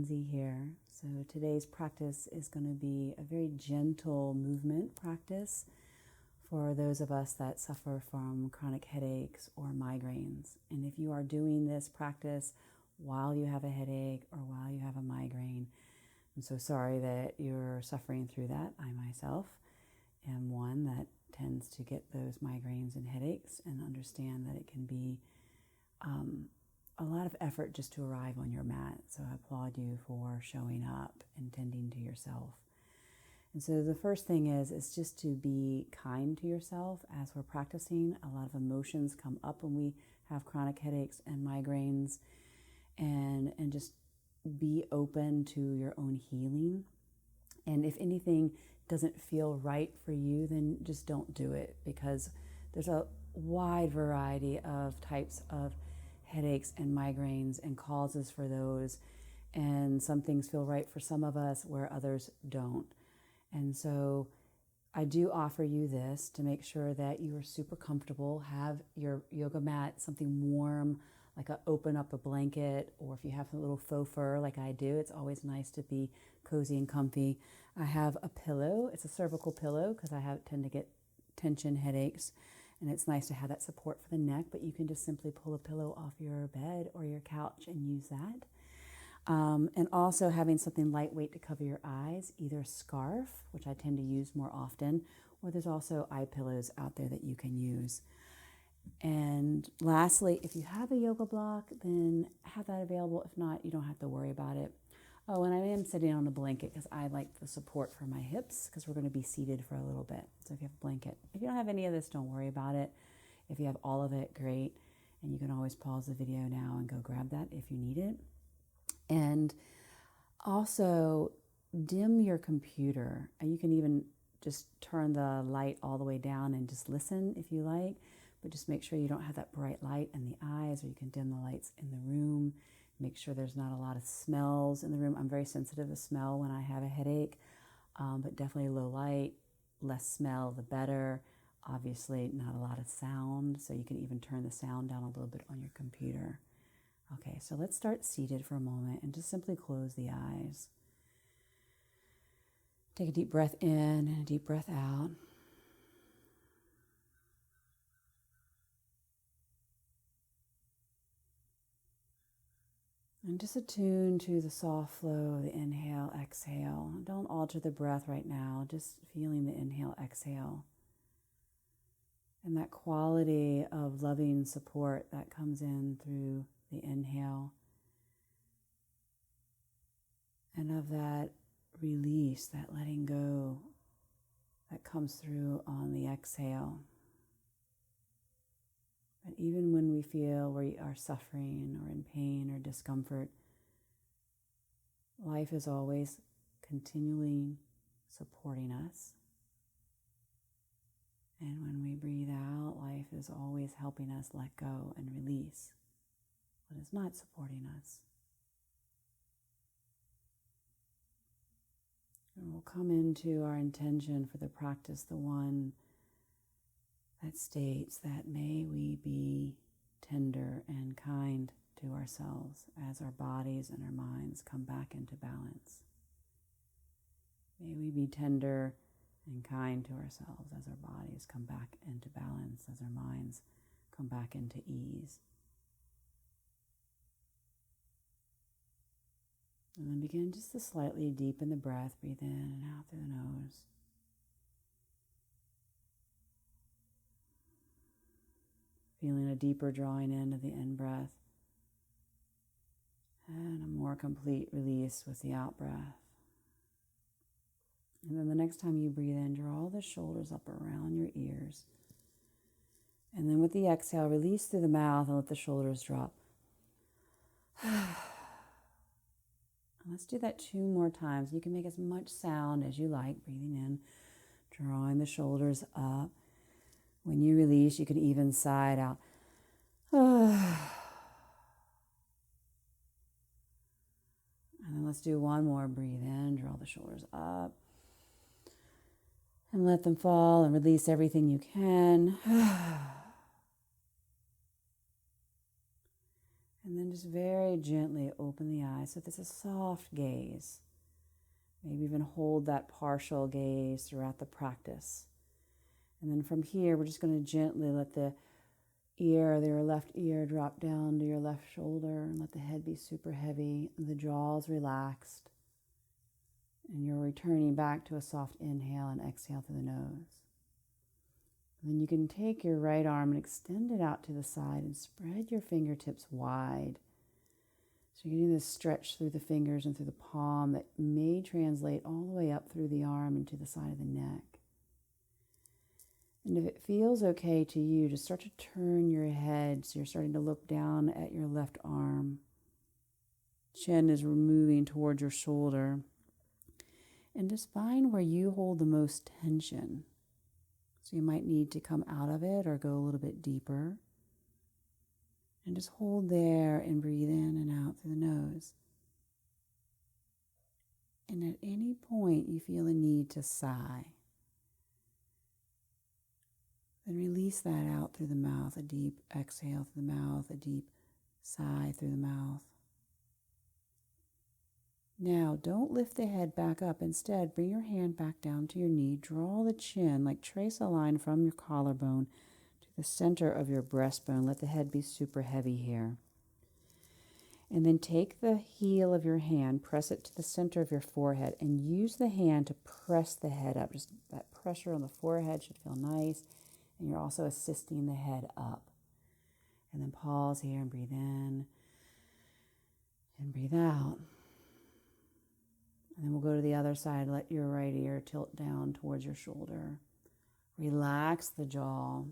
Lynsie here. So today's practice is going to be a very gentle movement practice for those of us that suffer from chronic headaches or migraines. And if you are doing this practice while you have a headache or while you have a migraine, I'm so sorry that you're suffering through that. I myself am one that tends to get those migraines and headaches, and understand that it can be a lot of effort just to arrive on your mat. So I applaud you for showing up and tending to yourself. And so the first thing is just to be kind to yourself as we're practicing. A lot of emotions come up when we have chronic headaches and migraines, and just be open to your own healing. And if anything doesn't feel right for you, then just don't do it, because there's a wide variety of types of headaches and migraines and causes for those. And some things feel right for some of us where others don't. And so I do offer you this to make sure that you are super comfortable. Have your yoga mat, something warm, like open up a blanket, or if you have a little faux fur like I do, it's always nice to be cozy and comfy. I have a pillow. It's a cervical pillow because I tend to get tension headaches, and it's nice to have that support for the neck, but you can just simply pull a pillow off your bed or your couch and use that. And also having something lightweight to cover your eyes, either a scarf, which I tend to use more often, or there's also eye pillows out there that you can use. And lastly, if you have a yoga block, then have that available. If not, you don't have to worry about it. Oh, and I am sitting on a blanket because I like the support for my hips, because we're going to be seated for a little bit. So if you have a blanket, if you don't have any of this, don't worry about it. If you have all of it, great. And you can always pause the video now and go grab that if you need it. And also dim your computer. And you can even just turn the light all the way down and just listen if you like, but just make sure you don't have that bright light in the eyes, or you can dim the lights in the room. Make sure there's not a lot of smells in the room. I'm very sensitive to smell when I have a headache, but definitely low light, less smell, the better. Obviously, not a lot of sound, so you can even turn the sound down a little bit on your computer. Okay, so let's start seated for a moment and just simply close the eyes. Take a deep breath in and a deep breath out. And just attune to the soft flow of the inhale, exhale. Don't alter the breath right now, just feeling the inhale, exhale. And that quality of loving support that comes in through the inhale. And of that release, that letting go that comes through on the exhale. But even when we feel we are suffering or in pain or discomfort, life is always continually supporting us. And when we breathe out, life is always helping us let go and release what is not supporting us. And we'll come into our intention for the practice, the one that states that may we be tender and kind to ourselves as our bodies and our minds come back into balance. May we be tender and kind to ourselves as our bodies come back into balance, as our minds come back into ease. And then begin just to slightly deepen the breath. Breathe in and out through the nose. Feeling a deeper drawing in of the in-breath and a more complete release with the out-breath. And then the next time you breathe in, draw the shoulders up around your ears. And then with the exhale, release through the mouth and let the shoulders drop. Let's do that 2 more times. You can make as much sound as you like, breathing in, drawing the shoulders up. When you release, you can even sigh it out. And then let's do 1 more. Breathe in, draw the shoulders up. And let them fall and release everything you can. And then just very gently open the eyes so there's a soft gaze. Maybe even hold that partial gaze throughout the practice. And then from here, we're just going to gently let the ear, your left ear, drop down to your left shoulder and let the head be super heavy and the jaws relaxed. And you're returning back to a soft inhale and exhale through the nose. And then you can take your right arm and extend it out to the side and spread your fingertips wide. So you're getting this stretch through the fingers and through the palm that may translate all the way up through the arm and to the side of the neck. And if it feels okay to you, just start to turn your head so you're starting to look down at your left arm. Chin is moving towards your shoulder. And just find where you hold the most tension. So you might need to come out of it or go a little bit deeper. And just hold there and breathe in and out through the nose. And at any point you feel a need to sigh, then release that out through the mouth, a deep exhale through the mouth, a deep sigh through the mouth. Now, don't lift the head back up. Instead, bring your hand back down to your knee. Draw the chin, like trace a line from your collarbone to the center of your breastbone. Let the head be super heavy here. And then take the heel of your hand, press it to the center of your forehead, and use the hand to press the head up. Just that pressure on the forehead should feel nice. And you're also assisting the head up. And then pause here and breathe in and breathe out. And then we'll go to the other side. Let your right ear tilt down towards your shoulder. Relax the jaw.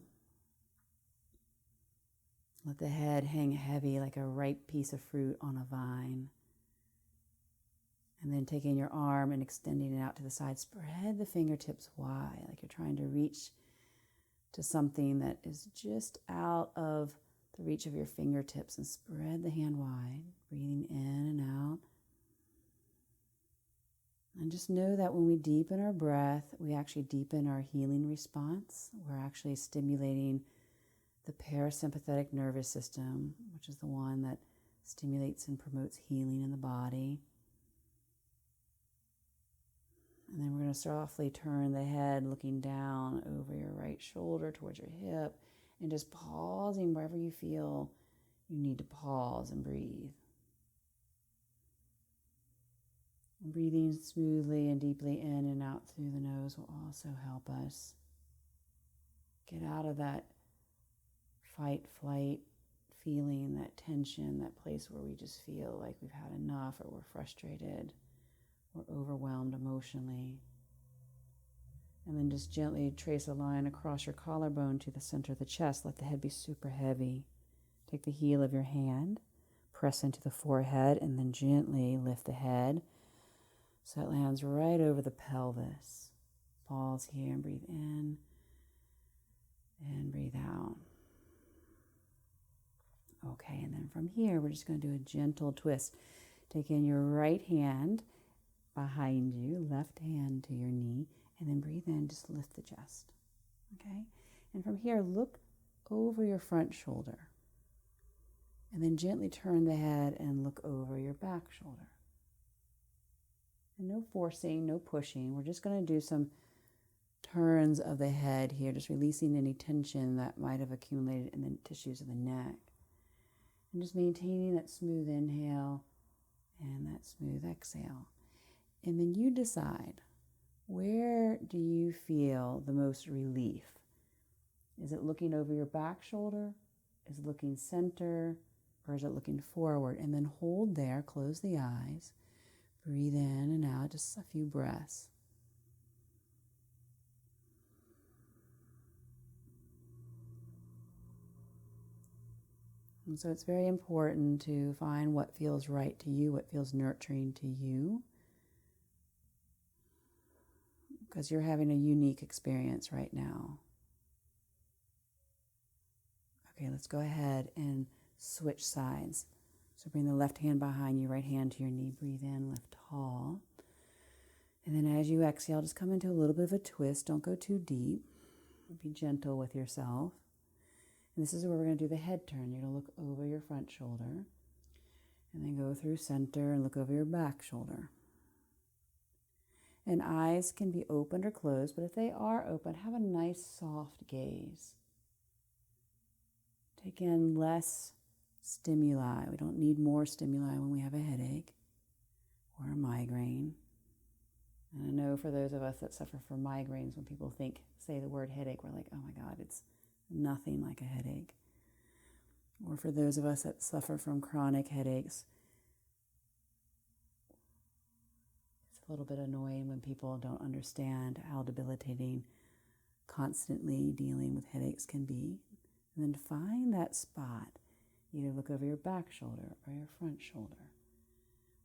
Let the head hang heavy like a ripe piece of fruit on a vine. And then taking your arm and extending it out to the side. Spread the fingertips wide, like you're trying to reach to something that is just out of the reach of your fingertips. And spread the hand wide, breathing in and out. And just know that when we deepen our breath, we actually deepen our healing response. We're actually stimulating the parasympathetic nervous system, which is the one that stimulates and promotes healing in the body. And then we're going to softly turn the head, looking down over your right shoulder towards your hip, and just pausing wherever you feel you need to pause and breathe. Breathing smoothly and deeply in and out through the nose will also help us get out of that fight, flight feeling, that tension, that place where we just feel like we've had enough or we're frustrated, we're overwhelmed emotionally. And then just gently trace a line across your collarbone to the center of the chest. Let the head be super heavy. Take the heel of your hand, press into the forehead, and then gently lift the head so it lands right over the pelvis. Pause here and breathe in and breathe out. Okay, and then from here, we're just going to do a gentle twist. Take in your right hand behind you, left hand to your knee, and then breathe in, just lift the chest. Okay? And from here, look over your front shoulder. And then gently turn the head and look over your back shoulder. And no forcing, no pushing. We're just going to do some turns of the head here, just releasing any tension that might have accumulated in the tissues of the neck. And just maintaining that smooth inhale and that smooth exhale. And then you decide, where do you feel the most relief? Is it looking over your back shoulder? Is it looking center? Or is it looking forward? And then hold there, close the eyes. Breathe in and out, just a few breaths. And so it's very important to find what feels right to you, what feels nurturing to you, because you're having a unique experience right now. Okay, let's go ahead and switch sides. So bring the left hand behind you, right hand to your knee. Breathe in, lift tall. And then as you exhale, just come into a little bit of a twist. Don't go too deep. Be gentle with yourself. And this is where we're going to do the head turn. You're going to look over your front shoulder. And then go through center and look over your back shoulder. And eyes can be opened or closed, but if they are open, have a nice soft gaze. Take in less stimuli. We don't need more stimuli when we have a headache or a migraine. And I know for those of us that suffer from migraines, when people say the word headache, we're like, oh my God, it's nothing like a headache. Or for those of us that suffer from chronic headaches, it's a little bit annoying when people don't understand how debilitating constantly dealing with headaches can be. And then find that spot. Either look over your back shoulder or your front shoulder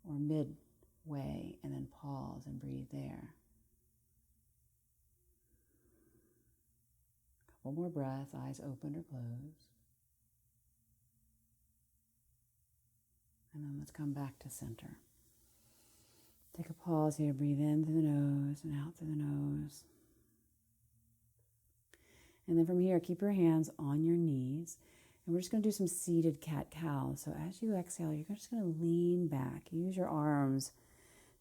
or midway, and then pause and breathe there. A couple more breaths, eyes open or closed. And then let's come back to center. Take a pause here, breathe in through the nose and out through the nose. And then from here, keep your hands on your knees. And we're just going to do some seated cat-cow. So as you exhale, you're just going to lean back. Use your arms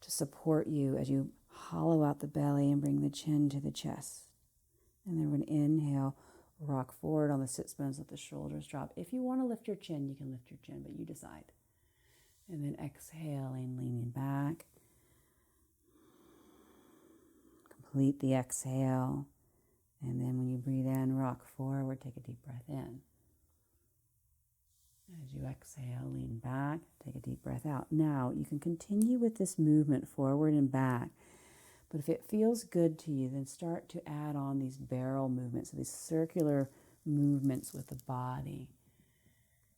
to support you as you hollow out the belly and bring the chin to the chest. And then we're going to inhale, rock forward on the sits bones, let the shoulders drop. If you want to lift your chin, you can lift your chin, but you decide. And then exhaling, leaning back. Complete the exhale. And then when you breathe in, rock forward, take a deep breath in. As you exhale, lean back, take a deep breath out. Now, you can continue with this movement forward and back, but if it feels good to you, then start to add on these barrel movements, so these circular movements with the body.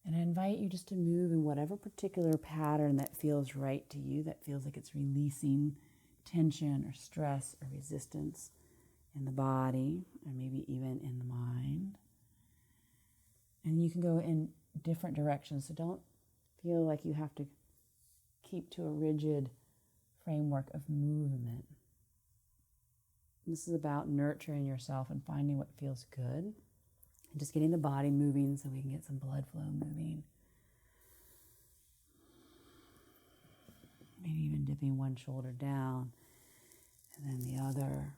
And I invite you just to move in whatever particular pattern that feels right to you, that feels like it's releasing tension or stress or resistance in the body, or maybe even in the mind. And you can go in different directions, so don't feel like you have to keep to a rigid framework of movement. This is about nurturing yourself and finding what feels good, and just getting the body moving so we can get some blood flow moving. Maybe even dipping one shoulder down and then the other.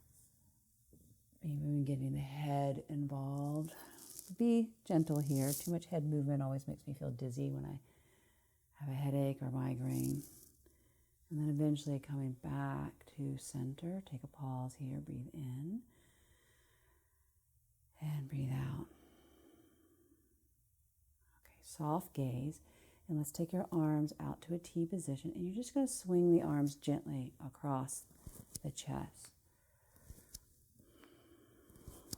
Maybe even getting the head involved. Be gentle here. Too much head movement always makes me feel dizzy when I have a headache or migraine. And then eventually coming back to center. Take a pause here. Breathe in. And breathe out. Okay, soft gaze. And let's take your arms out to a T position. And you're just going to swing the arms gently across the chest.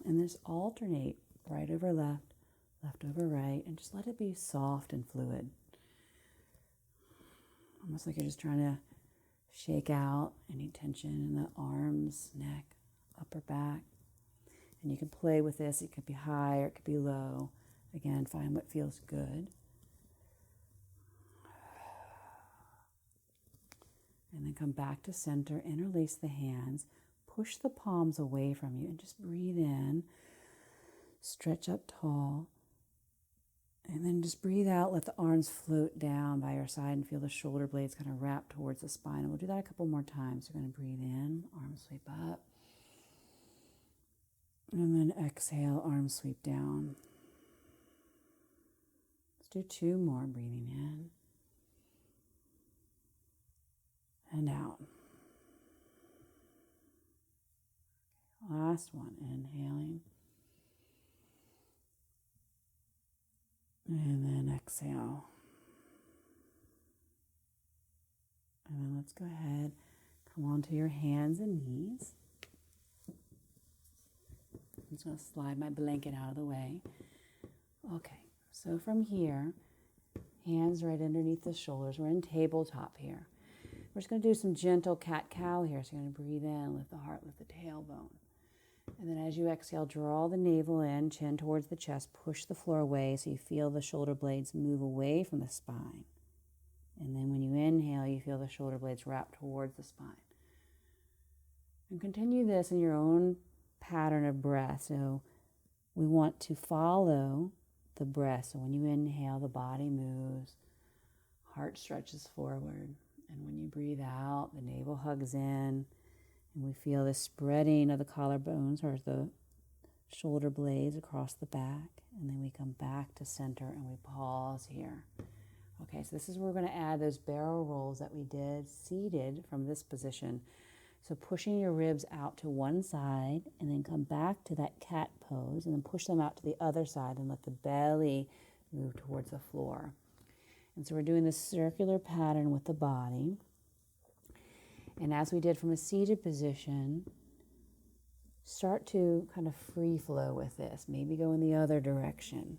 And just alternate right over left, left over right, and just let it be soft and fluid. Almost like you're just trying to shake out any tension in the arms, neck, upper back. And you can play with this. It could be high or it could be low. Again, find what feels good. And then come back to center, interlace the hands, push the palms away from you, and just breathe in. Stretch up tall, and then just breathe out. Let the arms float down by your side and feel the shoulder blades kind of wrap towards the spine. And we'll do that a couple more times. You're going to breathe in, arms sweep up, and then exhale, arms sweep down. Let's do two more, breathing in and out. Last one, inhaling. And then exhale. And then let's go ahead, come onto your hands and knees. I'm just going to slide my blanket out of the way. Okay, so from here, hands right underneath the shoulders. We're in tabletop here. We're just going to do some gentle cat-cow here. So you're going to breathe in, lift the heart, lift the tailbone. And then as you exhale, draw the navel in, chin towards the chest, push the floor away so you feel the shoulder blades move away from the spine. And then when you inhale, you feel the shoulder blades wrap towards the spine. And continue this in your own pattern of breath. So we want to follow the breath. So when you inhale, the body moves, heart stretches forward. And when you breathe out, the navel hugs in, and we feel the spreading of the collarbones or the shoulder blades across the back. And then we come back to center and we pause here. Okay, so this is where we're going to add those barrel rolls that we did seated from this position. So pushing your ribs out to one side and then come back to that cat pose and then push them out to the other side and let the belly move towards the floor. And so we're doing this circular pattern with the body. And as we did from a seated position, start to kind of free flow with this. Maybe go in the other direction.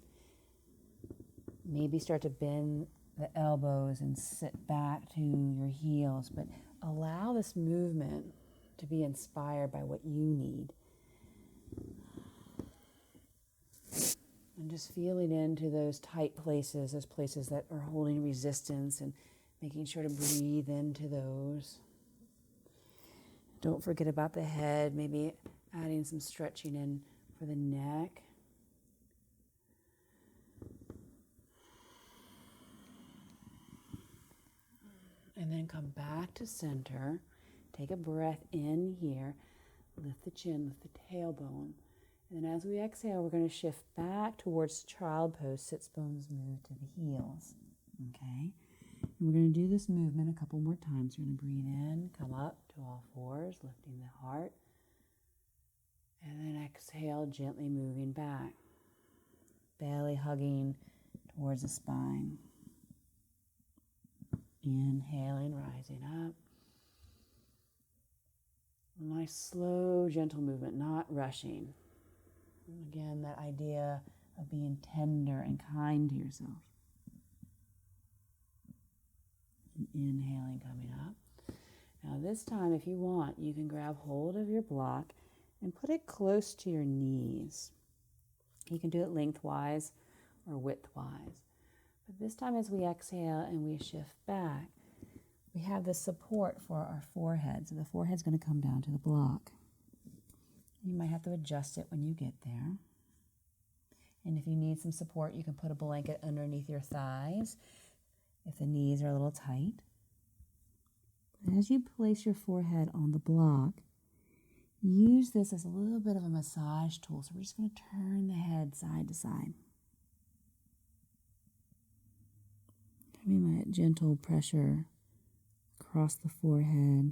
Maybe start to bend the elbows and sit back to your heels, but allow this movement to be inspired by what you need. And just feeling into those tight places, those places that are holding resistance, and making sure to breathe into those. Don't forget about the head, maybe adding some stretching in for the neck. And then come back to center. Take a breath in here. Lift the chin, lift the tailbone. And then as we exhale, we're going to shift back towards child pose. Sits bones move to the heels. Okay? And we're going to do this movement a couple more times. You're going to breathe in, come up to all fours, lifting the heart. And then exhale, gently moving back. Belly hugging towards the spine. Inhaling, rising up. A nice, slow, gentle movement, not rushing. And again, that idea of being tender and kind to yourself. And inhaling, coming up. Now this time, if you want, you can grab hold of your block and put it close to your knees. You can do it lengthwise or widthwise. But this time as we exhale and we shift back, we have the support for our forehead. So the forehead's going to come down to the block. You might have to adjust it when you get there. And if you need some support, you can put a blanket underneath your thighs if the knees are a little tight. As you place your forehead on the block, use this as a little bit of a massage tool. So we're just going to turn the head side to side. Having that gentle pressure across the forehead.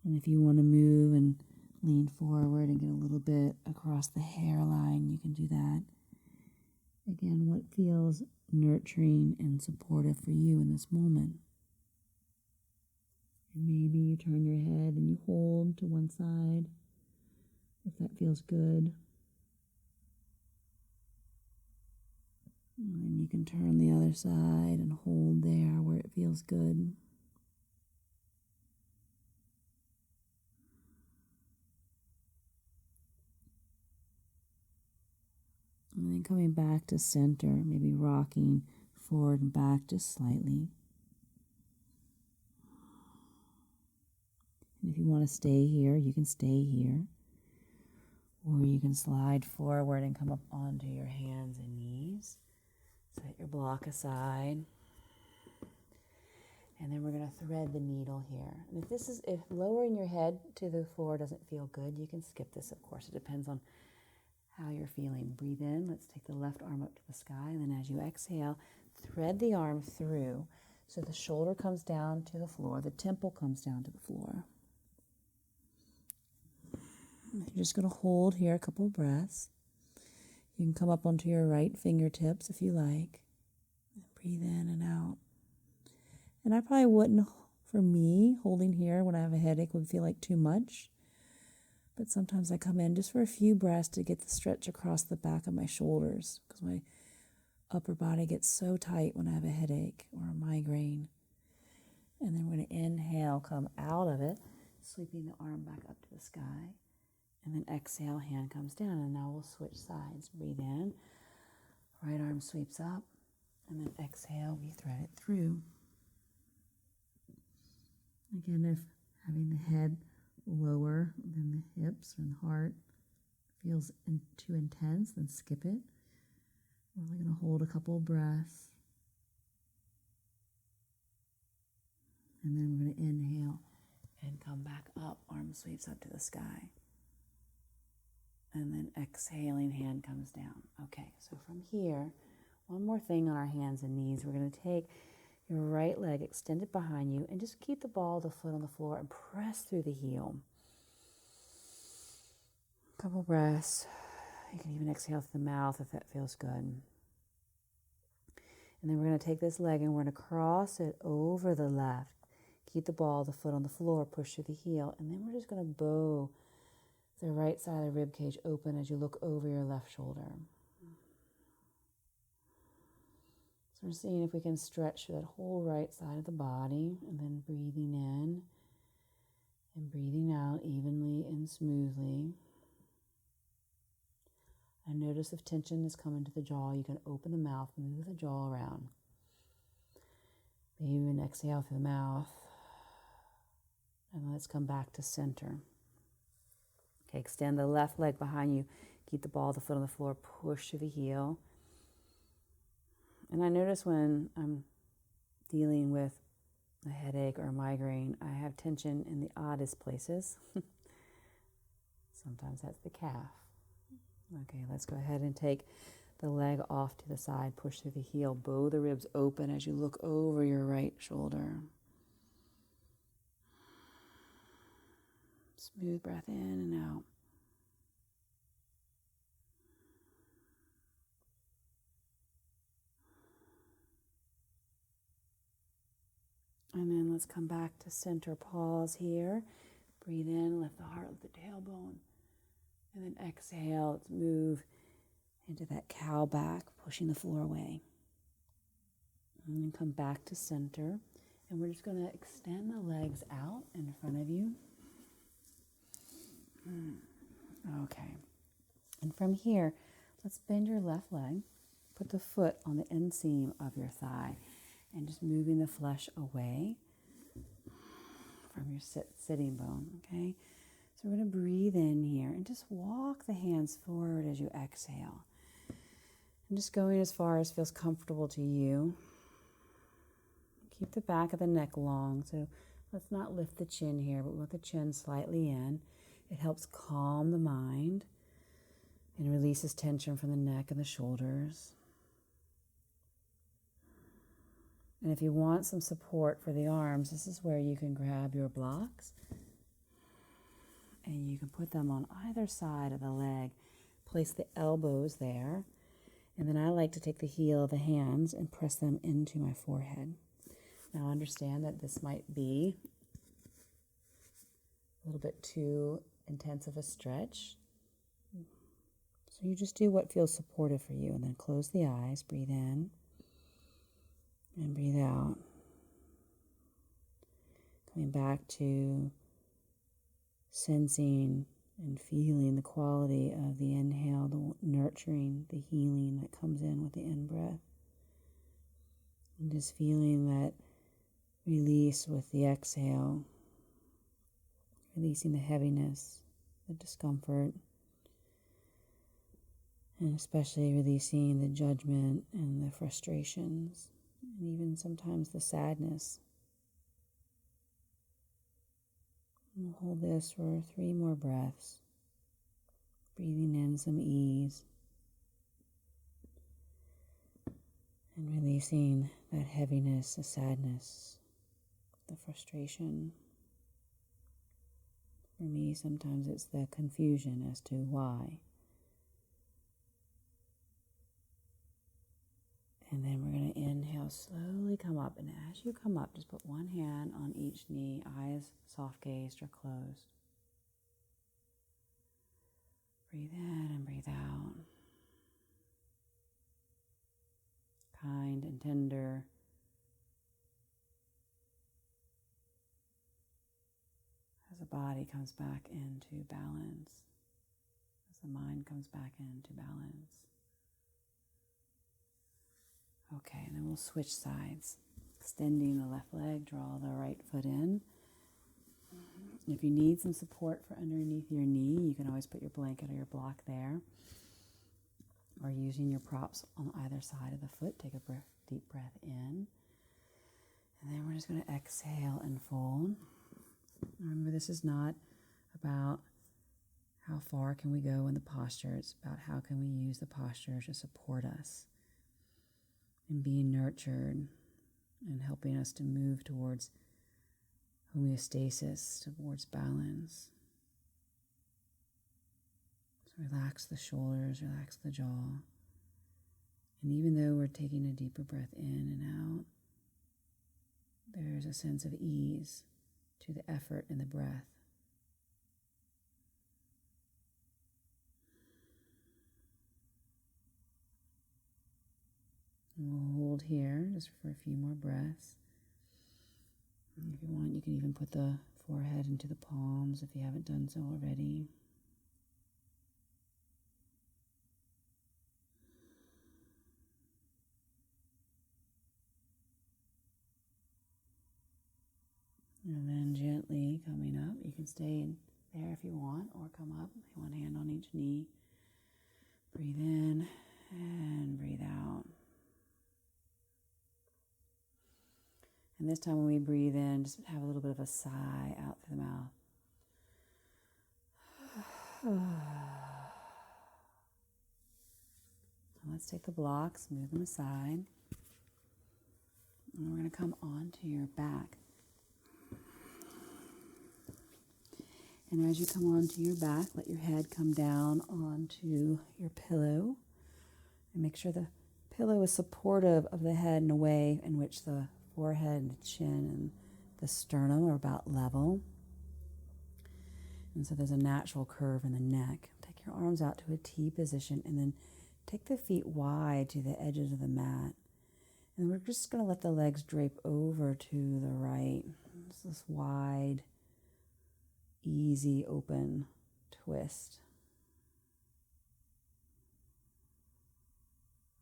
And if you want to move and lean forward and get a little bit across the hairline, you can do that. Again, what feels nurturing and supportive for you in this moment. And maybe you turn your head and you hold to one side, if that feels good. And then you can turn the other side and hold there where it feels good. And then coming back to center, maybe rocking forward and back just slightly. And if you want to stay here, you can stay here. Or you can slide forward and come up onto your hands and knees. Set your block aside. And then we're going to thread the needle here. And if lowering your head to the floor doesn't feel good, you can skip this, of course. It depends on how you're feeling. Breathe in. Let's take the left arm up to the sky. And then as you exhale, thread the arm through so the shoulder comes down to the floor. The temple comes down to the floor. You're just going to hold here a couple of breaths. You can come up onto your right fingertips if you like. Breathe in and out. And I probably wouldn't, for me, holding here when I have a headache would feel like too much. But sometimes I come in just for a few breaths to get the stretch across the back of my shoulders because my upper body gets so tight when I have a headache or a migraine. And then we're going to inhale, come out of it, sweeping the arm back up to the sky. And then exhale, hand comes down. And now we'll switch sides. Breathe in, right arm sweeps up. And then exhale, we thread it through. Again, if having the head lower than the hips and heart feels too intense, then skip it. We're only going to hold a couple breaths. And then we're going to inhale and come back up, arm sweeps up to the sky. And then exhaling, hand comes down. Okay, so from here, one more thing on our hands and knees. We're going to take your right leg, extend it behind you, and just keep the ball of the foot on the floor and press through the heel. Couple breaths. You can even exhale through the mouth if that feels good. And then we're going to take this leg and we're going to cross it over the left. Keep the ball of the foot on the floor, push through the heel, and then we're just going to bow the right side of the rib cage open as you look over your left shoulder. So we're seeing if we can stretch through that whole right side of the body, and then breathing in and breathing out evenly and smoothly. And notice if tension is coming to the jaw, you can open the mouth, move the jaw around. Maybe even exhale through the mouth. And let's come back to center. Okay, extend the left leg behind you. Keep the ball of the foot on the floor. Push through the heel. And I notice when I'm dealing with a headache or a migraine, I have tension in the oddest places. Sometimes that's the calf. Okay, let's go ahead and take the leg off to the side. Push through the heel. Bow the ribs open as you look over your right shoulder. Smooth breath in and out. And then let's come back to center. Pause here. Breathe in, lift the heart, lift the tailbone. And then exhale, let's move into that cow back, pushing the floor away. And then come back to center. And we're just going to extend the legs out in front of you. Okay. And from here, let's bend your left leg. Put the foot on the inseam of your thigh. And just moving the flesh away from your sitting bone, okay? So we're going to breathe in here and just walk the hands forward as you exhale. And just going as far as feels comfortable to you. Keep the back of the neck long, so let's not lift the chin here, but with the chin slightly in. It helps calm the mind and releases tension from the neck and the shoulders. And if you want some support for the arms, this is where you can grab your blocks and you can put them on either side of the leg. Place the elbows there. And then I like to take the heel of the hands and press them into my forehead. Now understand that this might be a little bit too intense of a stretch. So you just do what feels supportive for you, and then close the eyes, breathe in and breathe out. Coming back to sensing and feeling the quality of the inhale, the nurturing, the healing that comes in with the in-breath. And just feeling that release with the exhale, releasing the heaviness, the discomfort, and especially releasing the judgment and the frustrations, and even sometimes the sadness. And we'll hold this for 3 more breaths, breathing in some ease, and releasing that heaviness, the sadness, the frustration. For me, sometimes it's the confusion as to why. And then we're going to inhale, slowly come up. And as you come up, just put one hand on each knee, eyes soft gazed or closed. Breathe in and breathe out. Kind and tender. As the body comes back into balance, as the mind comes back into balance. Okay, and then we'll switch sides. Extending the left leg, draw the right foot in. If you need some support for underneath your knee, you can always put your blanket or your block there. or using your props on either side of the foot. Take a deep breath in. And then we're just going to exhale and fold. Remember, this is not about how far can we go in the posture. It's about how can we use the posture to support us in being nurtured and helping us to move towards homeostasis, towards balance. So relax the shoulders, relax the jaw. And even though we're taking a deeper breath in and out, there's a sense of ease to the effort and the breath. And we'll hold here just for a few more breaths. And if you want, you can even put the forehead into the palms if you haven't done so already. And then gently coming up. You can stay in there if you want, or come up. One hand on each knee. Breathe in and breathe out. And this time when we breathe in, just have a little bit of a sigh out through the mouth. Let's take the blocks, move them aside. And we're going to come onto your back. And as you come onto your back, let your head come down onto your pillow. And make sure the pillow is supportive of the head in a way in which the forehead and the chin and the sternum are about level. And so there's a natural curve in the neck. Take your arms out to a T position and then take the feet wide to the edges of the mat. And we're just going to let the legs drape over to the right. It's this wide, easy, open twist.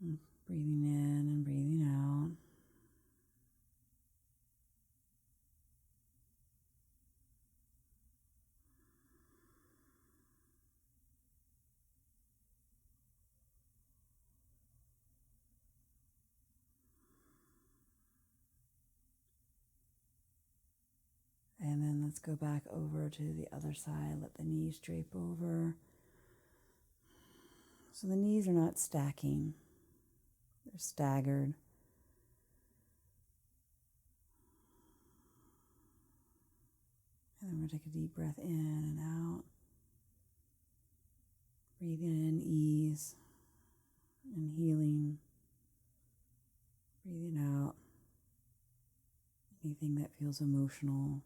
And breathing in and breathing out. And then let's go back over to the other side. Let the knees drape over. So the knees are not stacking. They're staggered. And then we're going to take a deep breath in and out. Breathing in ease and healing. Breathing out anything that feels emotional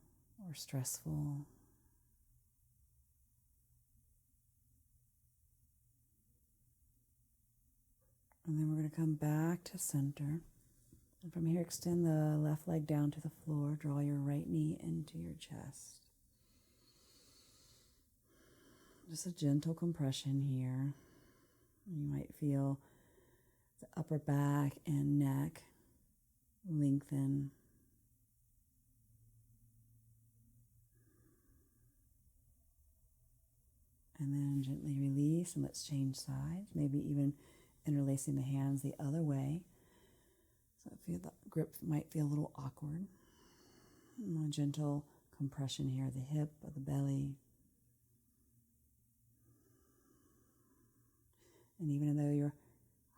or stressful. And then we're going to come back to center. And from here, extend the left leg down to the floor. Draw your right knee into your chest. Just a gentle compression here. You might feel the upper back and neck lengthen. And then gently release, and let's change sides, maybe even interlacing the hands the other way. So I feel the grip might feel a little awkward. And a gentle compression here, of the hip, of the belly. And even though you're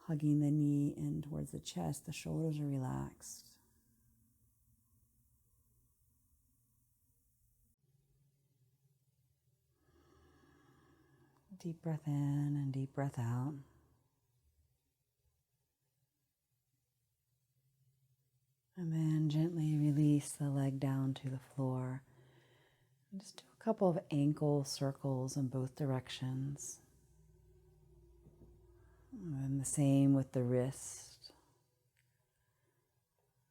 hugging the knee in towards the chest, the shoulders are relaxed. Deep breath in and deep breath out. And then gently release the leg down to the floor. And just do a couple of ankle circles in both directions. And the same with the wrist.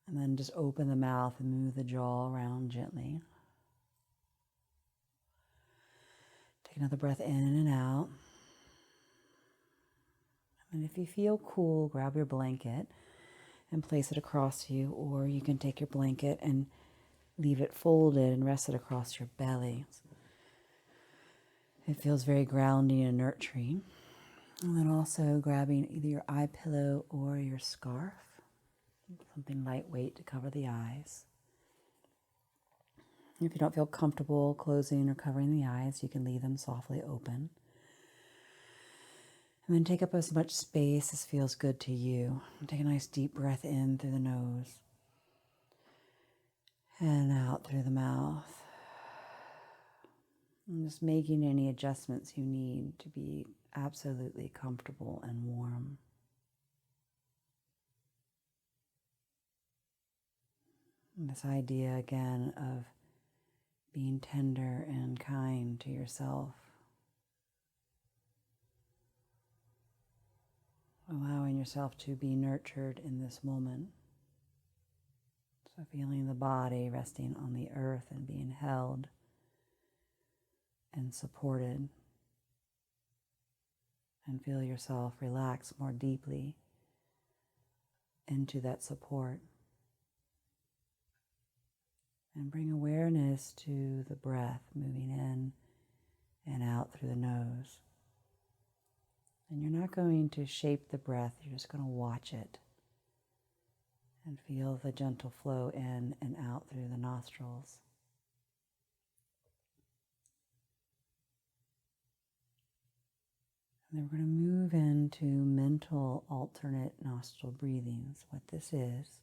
And then just open the mouth and move the jaw around gently. Take another breath in and out. And if you feel cool, grab your blanket and place it across you, or you can take your blanket and leave it folded and rest it across your belly. It feels very grounding and nurturing. And then also grabbing either your eye pillow or your scarf, something lightweight to cover the eyes. If you don't feel comfortable closing or covering the eyes, you can leave them softly open. And then take up as much space as feels good to you. Take a nice deep breath in through the nose and out through the mouth. And just making any adjustments you need to be absolutely comfortable and warm. And this idea again of being tender and kind to yourself. Allowing yourself to be nurtured in this moment. So feeling the body resting on the earth and being held and supported. And feel yourself relax more deeply into that support. And bring awareness to the breath moving in and out through the nose. And you're not going to shape the breath, you're just going to watch it. And feel the gentle flow in and out through the nostrils. And then we're going to move into mental alternate nostril breathings. What this is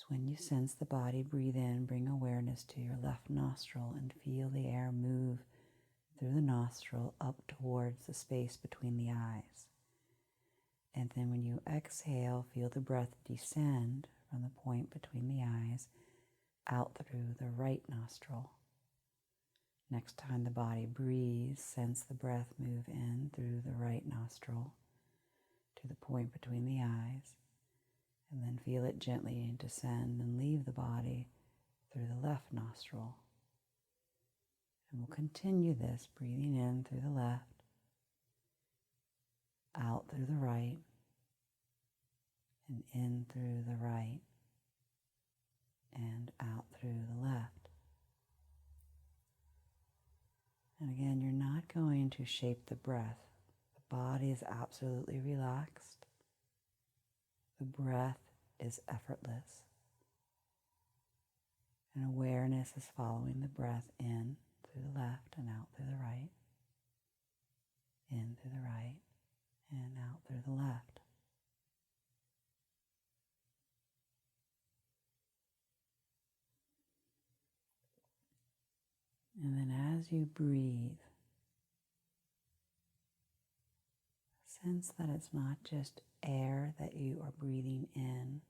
when you sense the body breathe in, bring awareness to your left nostril and feel the air move through the nostril up towards the space between the eyes. And then when you exhale, feel the breath descend from the point between the eyes out through the right nostril. Next time the body breathes, sense the breath move in through the right nostril to the point between the eyes. And then feel it gently descend and leave the body through the left nostril. And we'll continue this, breathing in through the left, out through the right, and in through the right, and out through the left. And again, you're not going to shape the breath. The body is absolutely relaxed. The breath is effortless. And awareness is following the breath in through the left and out through the right, in through the right, and out through the left. And then as you breathe, sense that it's not just air that you are breathing in,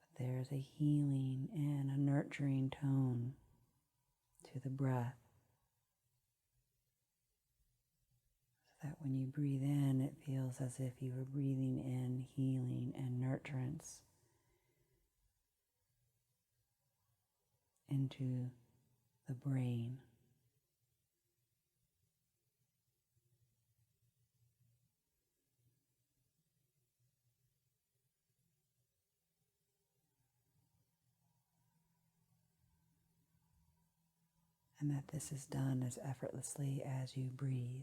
but there's a healing and a nurturing tone to the breath. So that when you breathe in, it feels as if you were breathing in healing and nurturance into the brain. And that this is done as effortlessly as you breathe.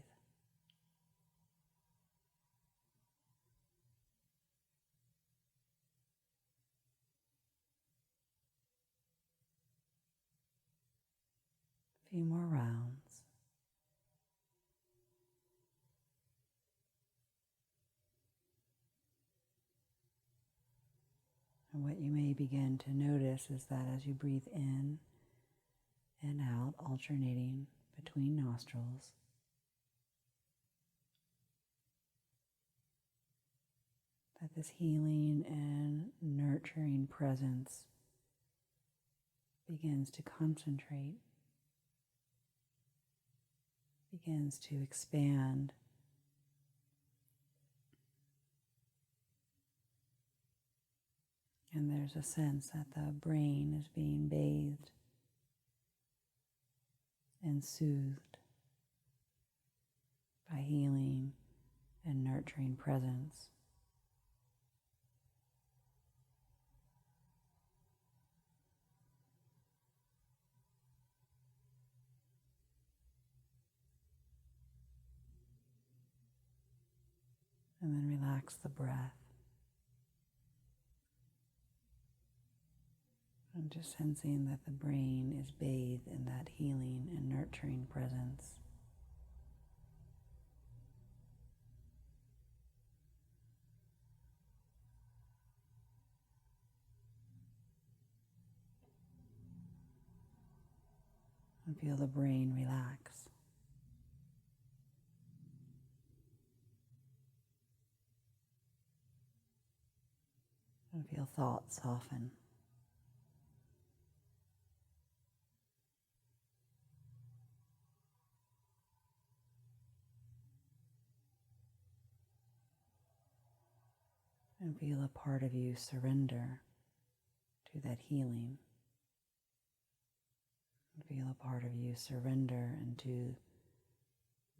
A few more rounds. And what you may begin to notice is that as you breathe in and out, alternating between nostrils, that this healing and nurturing presence begins to concentrate, begins to expand. And there's a sense that the brain is being bathed and soothed by healing and nurturing presence. And then relax the breath. And just sensing that the brain is bathed in that healing and nurturing presence. And feel the brain relax. And feel thoughts soften. And feel a part of you surrender to that healing. And feel a part of you surrender into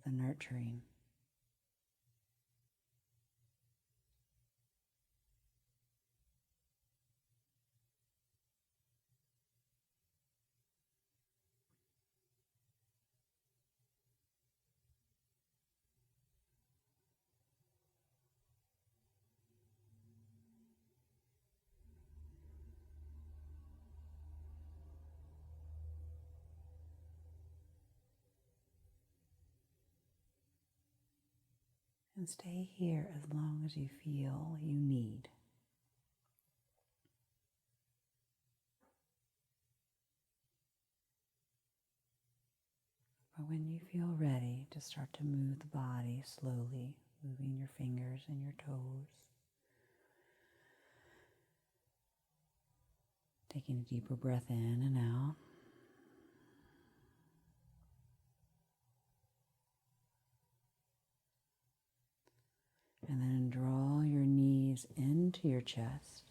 the nurturing. And stay here as long as you feel you need. But when you feel ready to start to move the body slowly, moving your fingers and your toes, taking a deeper breath in and out. And then draw your knees into your chest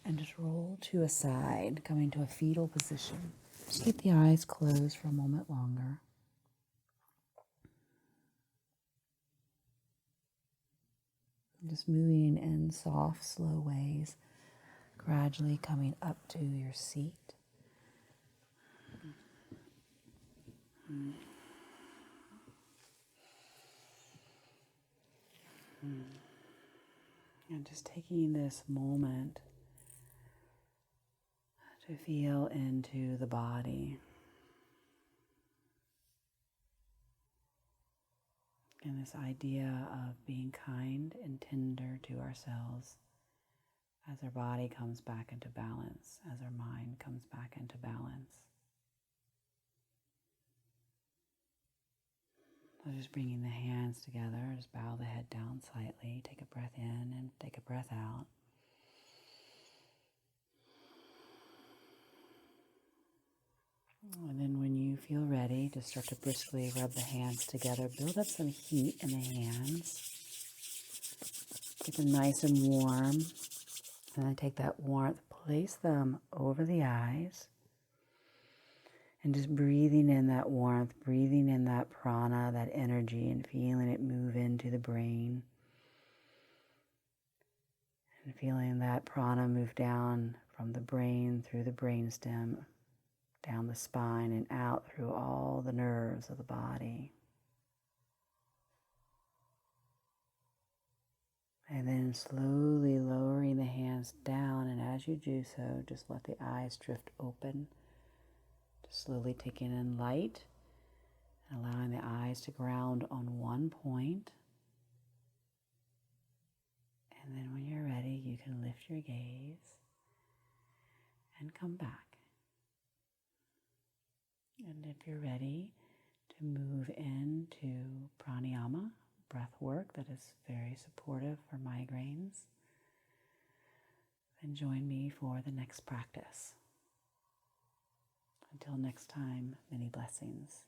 and just roll to a side, coming to a fetal position. Just keep the eyes closed for a moment longer. Just moving in soft, slow ways, gradually coming up to your seat. And just taking this moment to feel into the body. And this idea of being kind and tender to ourselves as our body comes back into balance, as our mind comes back into balance. So just bringing the hands together, just bow the head down slightly, take a breath in and take a breath out. And then when you feel ready, just start to briskly rub the hands together. Build up some heat in the hands. Get them nice and warm. And then take that warmth, place them over the eyes. And just breathing in that warmth, breathing in that prana, that energy, and feeling it move into the brain. And feeling that prana move down from the brain through the brainstem, down the spine and out through all the nerves of the body. And then slowly lowering the hands down, and as you do so, just let the eyes drift open. Just slowly taking in light and allowing the eyes to ground on one point. And then when you're ready, you can lift your gaze and come back. And if you're ready to move into pranayama, breath work that is very supportive for migraines, then join me for the next practice. Until next time, many blessings.